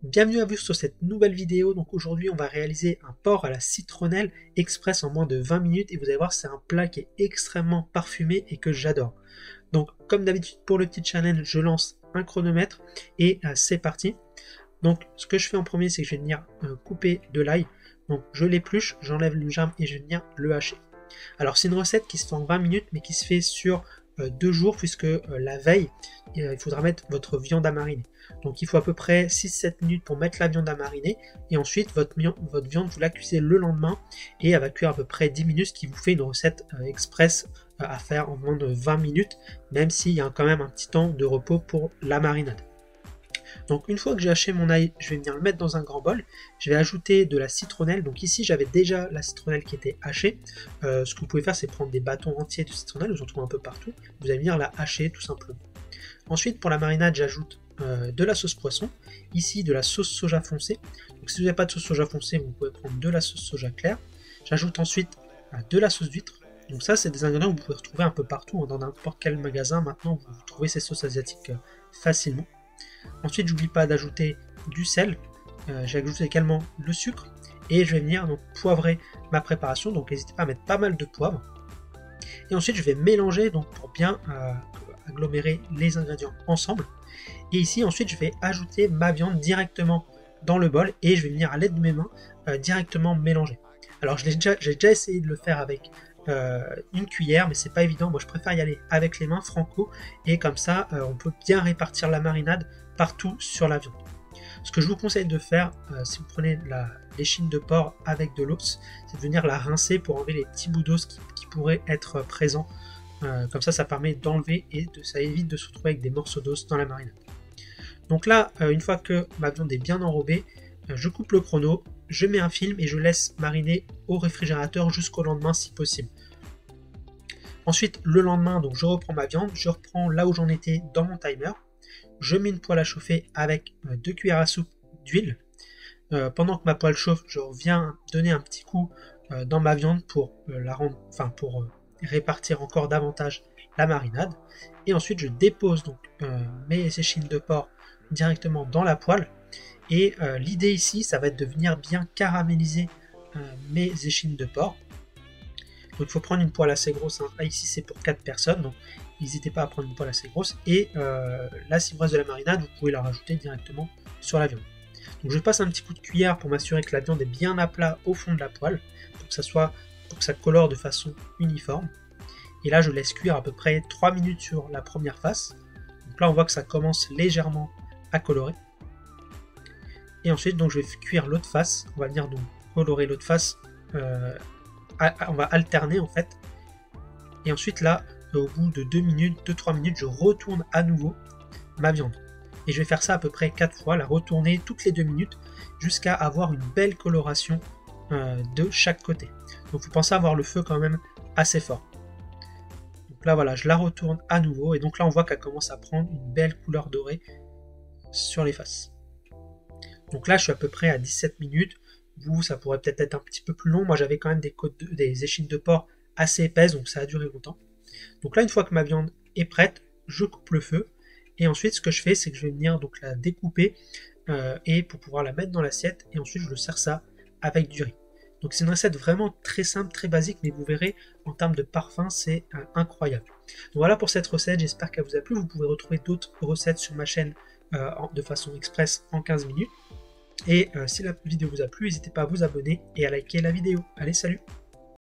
Bienvenue à vous sur cette nouvelle vidéo. Donc aujourd'hui on va réaliser un porc à la citronnelle express en moins de 20 minutes et vous allez voir c'est un plat qui est extrêmement parfumé et que j'adore. Donc comme d'habitude pour le petit challenge je lance un chronomètre et c'est parti. Donc ce que je fais en premier c'est que je vais venir couper de l'ail. Donc je l'épluche, j'enlève le germe et je vais venir le hacher. Alors c'est une recette qui se fait en 20 minutes mais qui se fait sur 2 jours puisque la veille il faudra mettre votre viande à mariner. Donc il faut à peu près 6-7 minutes pour mettre la viande à mariner et ensuite votre viande vous la cuisez le lendemain et elle va cuire à peu près 10 minutes, ce qui vous fait une recette express à faire en moins de 20 minutes, même s'il y a quand même un petit temps de repos pour la marinade. Donc une fois que j'ai haché mon ail, je vais venir le mettre dans un grand bol, je vais ajouter de la citronnelle. Donc ici j'avais déjà la citronnelle qui était hachée. Ce que vous pouvez faire c'est prendre des bâtons entiers de citronnelle, vous en trouvez un peu partout, vous allez venir la hacher tout simplement. Ensuite pour la marinade j'ajoute de la sauce poisson, ici de la sauce soja foncée. Donc si vous n'avez pas de sauce soja foncée vous pouvez prendre de la sauce soja claire. J'ajoute ensuite de la sauce d'huître. Donc ça c'est des ingrédients que vous pouvez retrouver un peu partout, dans n'importe quel magasin maintenant vous trouvez ces sauces asiatiques facilement. Ensuite, j'oublie pas d'ajouter du sel, j'ajoute également le sucre et je vais venir donc poivrer ma préparation, donc n'hésitez pas à mettre pas mal de poivre. Et ensuite, je vais mélanger donc pour bien agglomérer les ingrédients ensemble. Et ici, ensuite, je vais ajouter ma viande directement dans le bol et je vais venir à l'aide de mes mains directement mélanger. Alors, j'ai déjà essayé de le faire avec une cuillère, mais c'est pas évident. Moi, je préfère y aller avec les mains franco et comme ça, on peut bien répartir la marinade partout sur la viande. Ce que je vous conseille de faire, si vous prenez l'échine de porc avec de l'os, c'est de venir la rincer pour enlever les petits bouts d'os qui pourraient être présents. Comme ça permet d'enlever et ça évite de se retrouver avec des morceaux d'os dans la marinade. Donc là, une fois que ma viande est bien enrobée, je coupe le chrono, je mets un film et je laisse mariner au réfrigérateur jusqu'au lendemain si possible. Ensuite, le lendemain, donc je reprends ma viande, je reprends là où j'en étais dans mon timer. Je mets une poêle à chauffer avec 2 cuillères à soupe d'huile. Pendant que ma poêle chauffe, je reviens donner un petit coup dans ma viande pour répartir encore davantage la marinade. Et ensuite, je dépose donc mes échines de porc directement dans la poêle. Et l'idée ici, ça va être de venir bien caraméliser mes échines de porc. Donc il faut prendre une poêle assez grosse, hein. Là ici c'est pour 4 personnes, donc n'hésitez pas à prendre une poêle assez grosse. Et là si vous reste de la marinade, vous pouvez la rajouter directement sur la viande. Donc je passe un petit coup de cuillère pour m'assurer que la viande est bien à plat au fond de la poêle, pour que ça colore de façon uniforme. Et là je laisse cuire à peu près 3 minutes sur la première face. Donc là on voit que ça commence légèrement à colorer. Et ensuite donc je vais cuire l'autre face, on va venir donc colorer l'autre face. On va alterner en fait, et ensuite là au bout de 2-3 minutes je retourne à nouveau ma viande et je vais faire ça à peu près 4 fois, la retourner toutes les 2 minutes jusqu'à avoir une belle coloration de chaque côté. Donc il faut penser à avoir le feu quand même assez fort. Donc là voilà, je la retourne à nouveau et donc là on voit qu'elle commence à prendre une belle couleur dorée sur les faces. Donc là je suis à peu près à 17 minutes. Vous, ça pourrait peut-être être un petit peu plus long. Moi, j'avais quand même des échines de porc assez épaisses, donc ça a duré longtemps. Donc là, une fois que ma viande est prête, je coupe le feu. Et ensuite, ce que je fais, c'est que je vais venir donc la découper et pour pouvoir la mettre dans l'assiette. Et ensuite, je sers ça avec du riz. Donc c'est une recette vraiment très simple, très basique, mais vous verrez, en termes de parfum, c'est incroyable. Donc voilà pour cette recette, j'espère qu'elle vous a plu. Vous pouvez retrouver d'autres recettes sur ma chaîne de façon express en 15 minutes. Et si la vidéo vous a plu, n'hésitez pas à vous abonner et à liker la vidéo. Allez, salut!